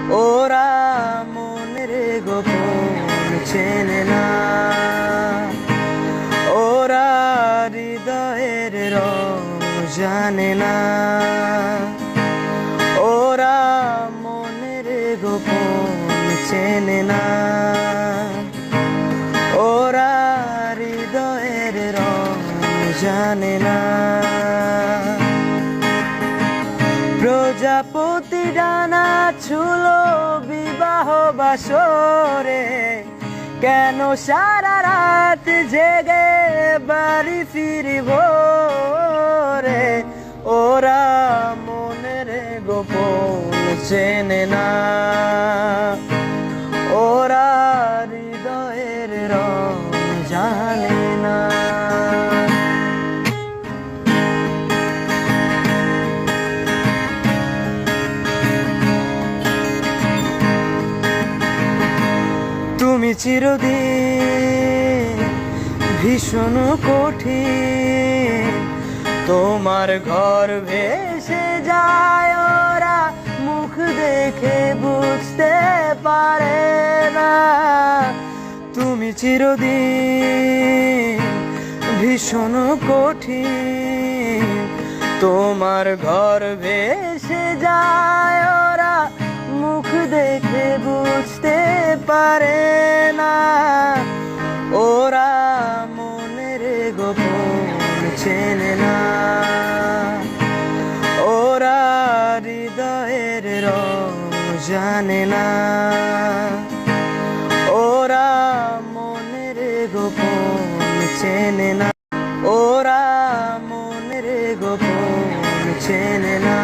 ওরা মনের গোপন চেনে না, ওরা হৃদয়ের রং জানে না, ওরা মনের গোপন চেনে না, ওরা হৃদয়ের রং জানে না। প্রজাপতি ডানা ছুলো বিবাহ বাসরে, কেন সারা রাত জেগে বাড়ি ফিরিব রে? ওরা মনের গোপন চেনে না, ওরা হৃদয়ের রং জানে না। তুমি চিরদিন ভীষণ কঠিন, তোমার ঘর ভেসে যায়, ওরা মুখ দেখে বুঝতে পারে না। তুমি চিরদিন ভীষণ কঠিন, তোমার ঘর ভেসে যায়, ওরা মুখ দেখে বুঝতে পারে না। ওরা মনের গোপন চেনে না, ওরা হৃদয়ের রং জানে না, ওরা মনের গোপন চেনে না, ওরা মনের গোপন চেনে না,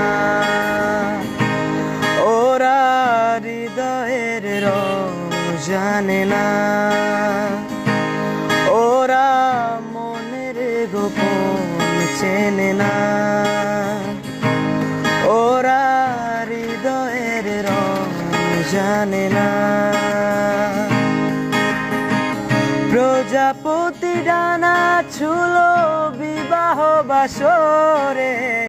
ওরা হৃদয়ের রং জানে না, ওরা মনের গোপন চেনে না, ওরা হৃদয়ের রং জানে না। প্রজাপতি ডানা ছুলো বিবাহ বাসরে।